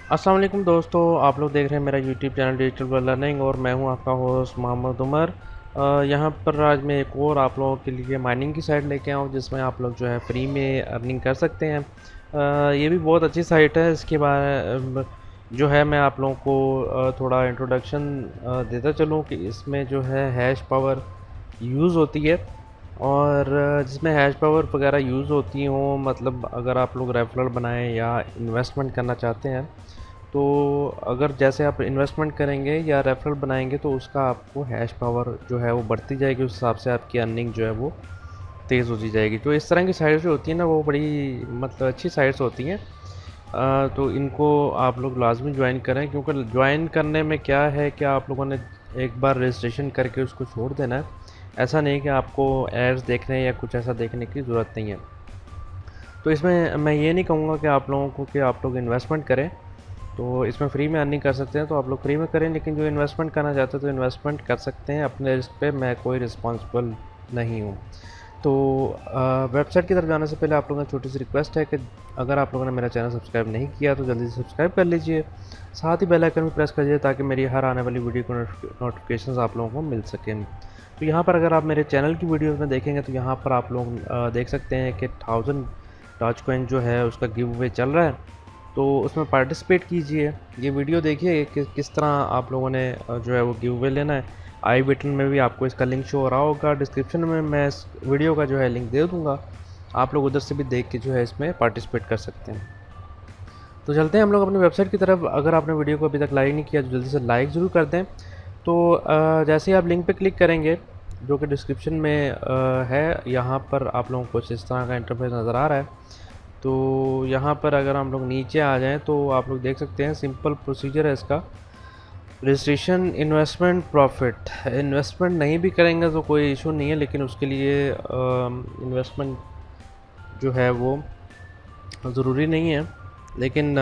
अस्सलाम वालेकुम दोस्तों, आप लोग देख रहे हैं मेरा YouTube channel digital world learning और मैं हूं आपका होस्ट मोहम्मद उमर। यहां पर आज मैं एक और आप लोगों के लिए माइनिंग की साइट लेके आया हूं जिसमें आप लोग जो है फ्री में अर्निंग कर सकते हैं। ये भी बहुत अच्छी साइट है। इसके बारे जो है मैं आप लोगों को थोड़ा इंट्रोडक्शन देता चलूँ कि इसमें जो है हैश पावर यूज़ होती है और जिसमें हैश पावर वगैरह यूज़ होती हों, मतलब अगर आप लोग रेफरल बनाएं या इन्वेस्टमेंट करना चाहते हैं तो अगर जैसे आप इन्वेस्टमेंट करेंगे या रेफरल बनाएंगे तो उसका आपको हैश पावर जो है वो बढ़ती जाएगी, उस हिसाब से आपकी अर्निंग जो है वो तेज़ होती जाएगी। तो इस तरह की साइट्स जो होती हैं ना वो बड़ी मतलब अच्छी साइट्स होती हैं। तो इनको आप लोग लाजमी ज्वाइन करें, क्योंकि ज्वाइन करने में क्या है कि आप लोगों ने एक बार रजिस्ट्रेशन करके उसको छोड़ देना है। ऐसा नहीं कि आपको एड्स देखने या कुछ ऐसा देखने की ज़रूरत नहीं है। तो इसमें मैं ये नहीं कहूँगा कि आप लोगों को कि आप लोग इन्वेस्टमेंट करें, तो इसमें फ्री में अर्निंग कर सकते हैं तो आप लोग फ्री में करें, लेकिन जो इन्वेस्टमेंट करना चाहते हैं तो इन्वेस्टमेंट कर सकते हैं अपने रिस्क पे। मैं कोई रिस्पॉन्सिबल नहीं हूँ। तो वेबसाइट की तरफ जाने से पहले आप लोगों को छोटी सी रिक्वेस्ट है कि अगर आप लोगों ने मेरा चैनल सब्सक्राइब नहीं किया तो जल्दी से सब्सक्राइब कर लीजिए, साथ ही बेल आइकन भी प्रेस करिए ताकि मेरी हर आने वाली वीडियो को नोटिफिकेशन आप लोगों को मिल सकें। तो यहाँ पर अगर आप मेरे चैनल की वीडियो में देखेंगे तो यहाँ पर आप लोग देख सकते हैं कि 1000 डॉज कॉइन जो है उसका गिव अवे चल रहा है, तो उसमें पार्टिसिपेट कीजिए। ये वीडियो देखिए कि किस तरह आप लोगों ने जो है वो गिव अवे लेना है। आई बटन में भी आपको इसका लिंक शो हो रहा होगा, डिस्क्रिप्शन में मैं इस वीडियो का जो है लिंक दे दूँगा, आप लोग उधर से भी देख के जो है इसमें पार्टिसिपेट कर सकते हैं। तो चलते हैं हम लोग अपनी वेबसाइट की तरफ। अगर आपने वीडियो को अभी तक लाइक नहीं किया तो जल्दी से लाइक ज़रूर कर दें। तो जैसे ही आप लिंक पे क्लिक करेंगे जो कि डिस्क्रिप्शन में है, यहाँ पर आप लोगों को कुछ इस तरह का इंटरफेस नज़र आ रहा है। तो यहाँ पर अगर हम लोग नीचे आ जाएं तो आप लोग देख सकते हैं सिंपल प्रोसीजर है इसका। Registration, investment, profit. इन्वेस्टमेंट नहीं भी करेंगे तो कोई इशू नहीं है, लेकिन उसके लिए इन्वेस्टमेंट जो है वो ज़रूरी नहीं है। लेकिन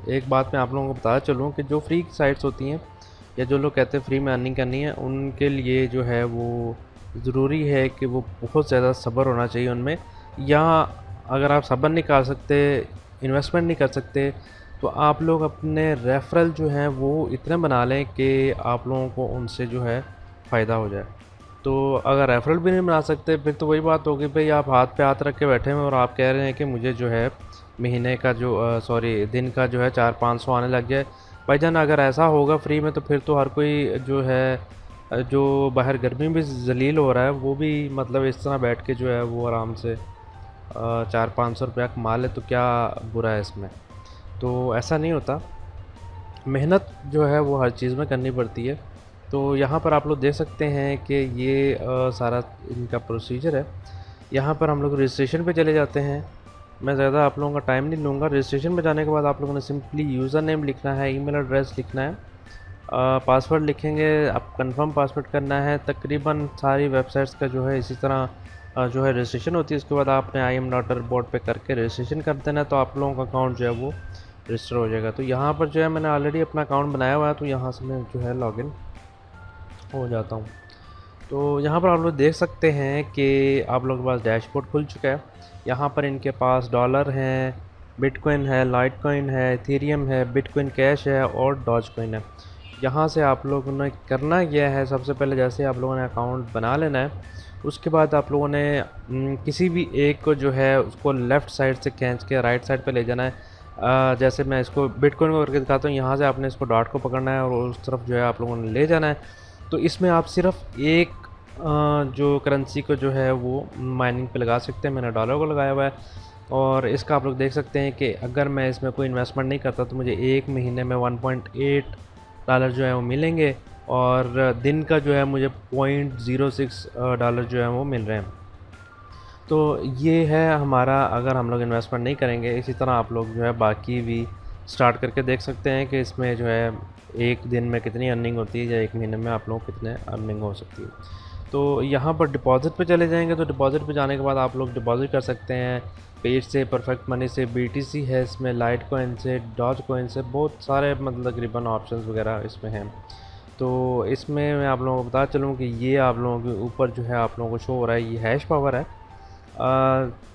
एक बात मैं आप लोगों को बताना चलूँ कि जो फ्री साइट्स होती हैं या जो लोग कहते हैं फ्री में अर्निंग करनी है, उनके लिए जो है वो ज़रूरी है कि वो बहुत ज़्यादा सब्र होना चाहिए उनमें। या अगर आप सब्र नहीं कर सकते, इन्वेस्टमेंट नहीं कर सकते, तो आप लोग अपने रेफरल जो हैं वो इतने बना लें कि आप लोगों को उनसे जो है फ़ायदा हो जाए। तो अगर रेफरल भी नहीं बना सकते फिर तो वही बात होगी भाई, आप हाथ पे हाथ रख के बैठे हुए और आप कह रहे हैं कि मुझे जो है महीने का जो सॉरी दिन का जो है 400-500 आने लग जाए। भाईजान अगर ऐसा होगा फ्री में तो फिर तो हर कोई जो है जो बाहर गर्मी में ज़लील हो रहा है वो भी मतलब इस तरह बैठ के जो है वो आराम से 400-500 रुपया कमा ले, तो क्या बुरा है इसमें। तो ऐसा नहीं होता, मेहनत जो है वो हर चीज़ में करनी पड़ती है। तो यहाँ पर आप लोग देख सकते हैं कि ये सारा इनका प्रोसीजर है। यहाँ पर हम लोग रजिस्ट्रेशन पे चले जाते हैं। मैं ज़्यादा आप लोगों का टाइम नहीं लूँगा। रजिस्ट्रेशन पे जाने के बाद आप लोगों ने सिंपली यूज़र नेम लिखना है, ईमेल एड्रेस लिखना है, पासवर्ड लिखेंगे, आप कंफर्म पासवर्ड करना है। तकरीबन सारी वेबसाइट्स का जो है इसी तरह जो है रजिस्ट्रेशन होती है। उसके बाद आपने I am not a robot पे करके रजिस्ट्रेशन कर देना है, तो आप लोगों का अकाउंट जो है वो रजिस्टर हो जाएगा। तो यहाँ पर जो है मैंने ऑलरेडी अपना अकाउंट बनाया हुआ है, तो यहाँ से मैं जो है लॉगिन हो जाता हूँ। तो यहाँ पर आप लोग देख सकते हैं कि आप लोगों के पास डैशबोर्ड खुल चुका है। यहाँ पर इनके पास डॉलर हैं, बिटकॉइन है, लाइटकॉइन है, इथेरियम है, बिटकॉइन कैश है और डॉजकॉइन है। यहाँ से आप लोगों ने करना क्या है, सबसे पहले जैसे आप लोगों ने अकाउंट बना लेना है, उसके बाद आप लोगों ने किसी भी एक को जो है उसको लेफ़्ट साइड से खींच के राइट साइड पे ले जाना है। जैसे मैं इसको बिटकॉइन को करके दिखाता हूँ, यहाँ से आपने इसको डॉट को पकड़ना है और उस तरफ जो है आप लोगों ने ले जाना है। तो इसमें आप सिर्फ एक जो करेंसी को जो है वो माइनिंग पे लगा सकते हैं। मैंने डॉलर को लगाया हुआ है और इसका आप लोग देख सकते हैं कि अगर मैं इसमें कोई इन्वेस्टमेंट नहीं करता तो मुझे एक महीने में 1.8 डॉलर जो है वो मिलेंगे और दिन का जो है मुझे 0.06 डॉलर जो है वो मिल रहे हैं। तो ये है हमारा, अगर हम लोग इन्वेस्टमेंट नहीं करेंगे। इसी तरह आप लोग जो है बाकी भी स्टार्ट करके देख सकते हैं कि इसमें जो है एक दिन में कितनी अर्निंग होती है या एक महीने में आप लोग कितने अर्निंग हो सकती है। तो यहाँ पर डिपॉज़िट पे चले जाएंगे, तो डिपॉज़िट पे जाने के बाद आप लोग डिपॉज़िट कर सकते हैं पेज से, परफेक्ट मनी से, BTC है इसमें, लाइट कॉइन से, डॉज कॉइन से, बहुत सारे मतलब तकरीबन ऑप्शंस वगैरह इसमें हैं। तो इसमें मैं आप लोगों को बता चलूँ कि ये आप लोगों के ऊपर जो है आप लोगों को शो हो रहा है, ये हैश पावर है।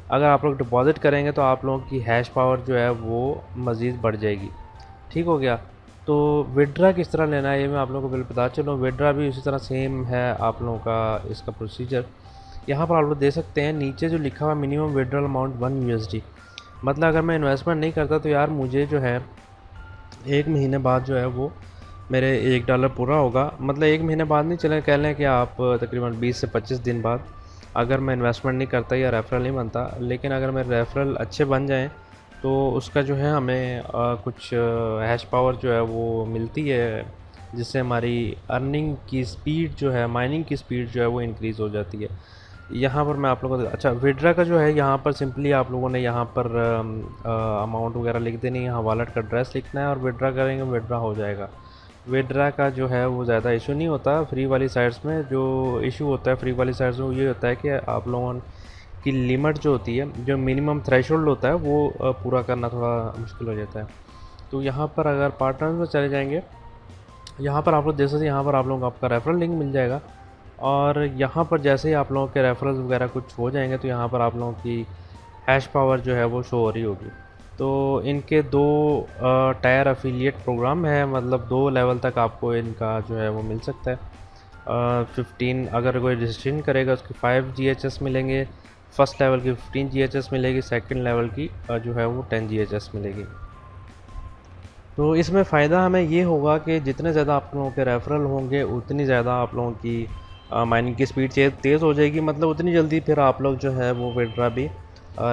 अगर आप लोग डिपॉज़िट करेंगे तो आप लोगों की हैश पावर जो है वो मज़ीद बढ़ जाएगी। ठीक हो गया। तो विड्रा किस तरह लेना है ये मैं आप लोगों को बिल्कुल बता चलूँ। विड्रा भी उसी तरह सेम है आप लोगों का इसका प्रोसीजर। यहाँ पर आप लोग दे सकते हैं नीचे जो लिखा हुआ मिनिमम विड्रॉल अमाउंट 1 USD। मतलब अगर मैं इन्वेस्टमेंट नहीं करता तो यार मुझे जो है 1 महीने बाद जो है वो मेरे $1 पूरा होगा। मतलब 1 महीने बाद नहीं, चलें कह लें कि आप तकरीबन 20 से 25 दिन बाद, अगर मैं इन्वेस्टमेंट नहीं करता या रेफरल नहीं बनता, लेकिन अगर मेरे रेफरल अच्छे बन जाएँ तो उसका जो है हमें कुछ हैश पावर जो है वो मिलती है, जिससे हमारी अर्निंग की स्पीड जो है, माइनिंग की स्पीड जो है वो इंक्रीज़ हो जाती है। यहाँ पर मैं आप लोगों को अच्छा विड्रा का जो है यहाँ पर सिंपली आप लोगों ने यहाँ पर अमाउंट वगैरह लिख देनी है, यहाँ वॉलेट का एड्रेस लिखना है और विड्रा करेंगे, विड्रा हो जाएगा। विड्रा का जो है वो ज़्यादा इशू नहीं होता फ्री वाली साइट्स में। जो इशू होता है फ्री वाली साइट्स में वो ये होता है कि आप लोगों की लिमिट जो होती है, जो मिनिमम थ्रेशोल्ड होता है वो पूरा करना थोड़ा मुश्किल हो जाता है। तो यहाँ पर अगर पार्टनर्स में चले जाएंगे, यहाँ पर आप लोग देख सकते हैं, यहाँ पर आप लोगों को आपका रेफरल लिंक मिल जाएगा। और यहाँ पर जैसे ही आप लोगों के रेफरल्स वगैरह कुछ हो जाएंगे तो यहाँ पर आप लोगों की हैश पावर जो है वो शो हो रही होगी। तो इनके 2 टायर अफिलिएट प्रोग्राम है, मतलब 2 लेवल तक आपको इनका जो है वो मिल सकता है। 15 अगर कोई रजिस्ट्रेशन करेगा उसकी 5 GHS मिलेंगे, फर्स्ट लेवल की 15 GHS मिलेगी, सेकंड लेवल की जो है वो 10 GHS मिलेगी। तो इसमें फ़ायदा हमें ये होगा कि जितने ज़्यादा आप लोगों के रेफरल होंगे उतनी ज़्यादा आप लोगों की माइनिंग की स्पीड तेज़ हो जाएगी, मतलब उतनी जल्दी फिर आप लोग जो है वो विड्रा भी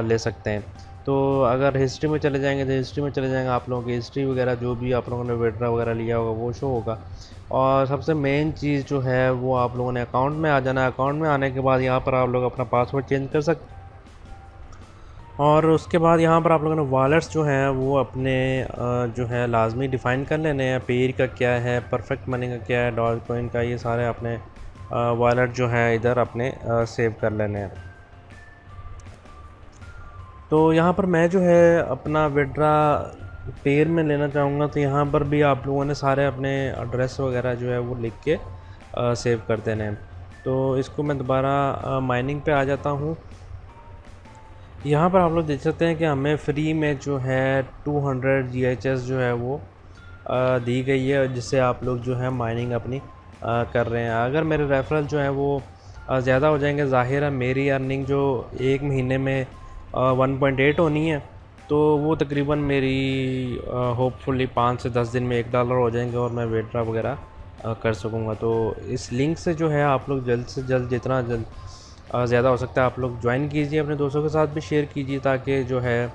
ले सकते हैं। तो अगर हिस्ट्री में चले जाएंगे तो हिस्ट्री में चले जाएंगे, आप लोगों की हिस्ट्री वगैरह जो भी आप लोगों ने विड्रा वगैरह लिया होगा वो शो होगा। और सबसे मेन चीज़ जो है वो आप लोगों ने अकाउंट में आ जाना है। अकाउंट में आने के बाद यहाँ पर आप लोग अपना पासवर्ड चेंज कर सकते, और उसके बाद यहाँ पर आप लोगों ने वॉलेट्स जो हैं वो अपने जो है लाजमी डिफ़ाइन कर लेने हैं। पेयर का क्या है, परफेक्ट मनी का क्या है, डॉज कॉइन का, ये सारे अपने वॉलेट जो है इधर अपने सेव कर लेने हैं। तो यहाँ पर मैं जो है अपना विड्रा पेयर में लेना चाहूँगा, तो यहाँ पर भी आप लोगों ने सारे अपने एड्रेस वगैरह जो है वो लिख के सेव कर देने हैं। तो इसको मैं दोबारा माइनिंग पे आ जाता हूँ। यहाँ पर आप लोग देख सकते हैं कि हमें फ्री में जो है 200 GHS जो है वो दी गई है, जिससे आप लोग जो है माइनिंग अपनी कर रहे हैं। अगर मेरे रेफरल जो है वो ज़्यादा हो जाएंगे, ज़ाहिर है मेरी अर्निंग जो 1 महीने में 1.8 होनी है, तो वो तकरीबन मेरी होपफुली 5 से 10 दिन में $1 हो जाएंगे और मैं विड्रा वगैरह कर सकूँगा। तो इस लिंक से जो है आप लोग जल्द से जल्द, जितना जल्द ज़्यादा हो सकता है आप लोग ज्वाइन कीजिए, अपने दोस्तों के साथ भी शेयर कीजिए, ताकि जो है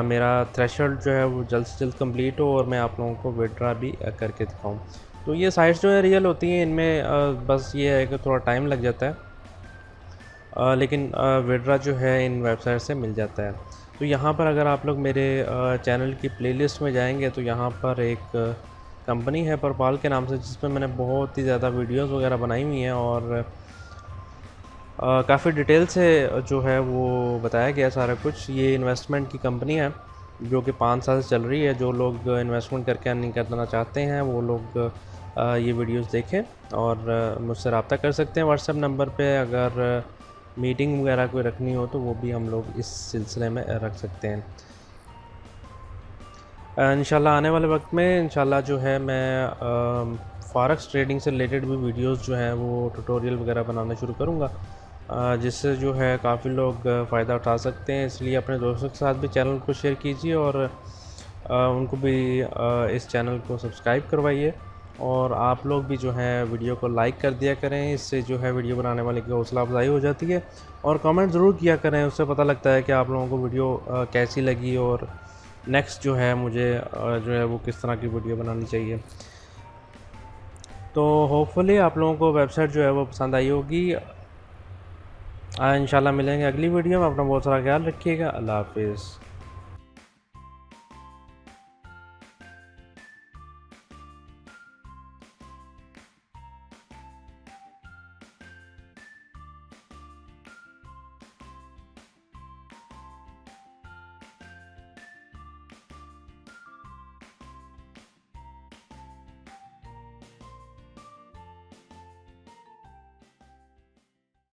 मेरा थ्रेशोल्ड जो है वो जल्द से जल्द कंप्लीट हो और मैं आप लोगों को विड्रा भी करके दिखाऊं। तो ये साइट्स जो है रियल होती हैं, इनमें बस ये है कि थोड़ा टाइम लग जाता है, लेकिन विड्रा जो है इन वेबसाइट से मिल जाता है। तो यहाँ पर अगर आप लोग मेरे चैनल की प्लेलिस्ट में जाएंगे तो यहाँ पर एक कंपनी है परपाल के नाम से, जिसमें मैंने बहुत ही ज़्यादा वीडियोस वगैरह बनाई हुई हैं और काफ़ी डिटेल से जो है वो बताया गया सारा कुछ। ये इन्वेस्टमेंट की कंपनी है जो कि 5 साल से चल रही है। जो लोग इन्वेस्टमेंट करके अर्निंग करना चाहते हैं वो लोग ये वीडियोस देखें और मुझसे रब्ता कर सकते हैं व्हाट्सएप नंबर पे। अगर मीटिंग वगैरह कोई रखनी हो तो वो भी हम लोग इस सिलसिले में रख सकते हैं। इंशाल्लाह आने वाले वक्त में इंशाल्लाह जो है मैं फॉरेक्स ट्रेडिंग से रिलेटेड भी वीडियोस जो हैं वो ट्यूटोरियल वगैरह बनाना शुरू करूँगा, जिससे जो है काफ़ी लोग फ़ायदा उठा सकते हैं। इसलिए अपने दोस्तों के साथ भी चैनल को शेयर कीजिए और उनको भी इस चैनल को सब्सक्राइब करवाइए। और आप लोग भी जो है वीडियो को लाइक कर दिया करें, इससे जो है वीडियो बनाने वाले की हौसला अफजाई हो जाती है। और कमेंट ज़रूर किया करें, उससे पता लगता है कि आप लोगों को वीडियो कैसी लगी और नेक्स्ट जो है मुझे जो है वो किस तरह की वीडियो बनानी चाहिए। तो होपफुली आप लोगों को वेबसाइट जो है वो पसंद आई होगी। इंशाल्लाह मिलेंगे अगली वीडियो में। अपना बहुत सारा ख्याल रखिएगा। अल्लाह हाफिज़।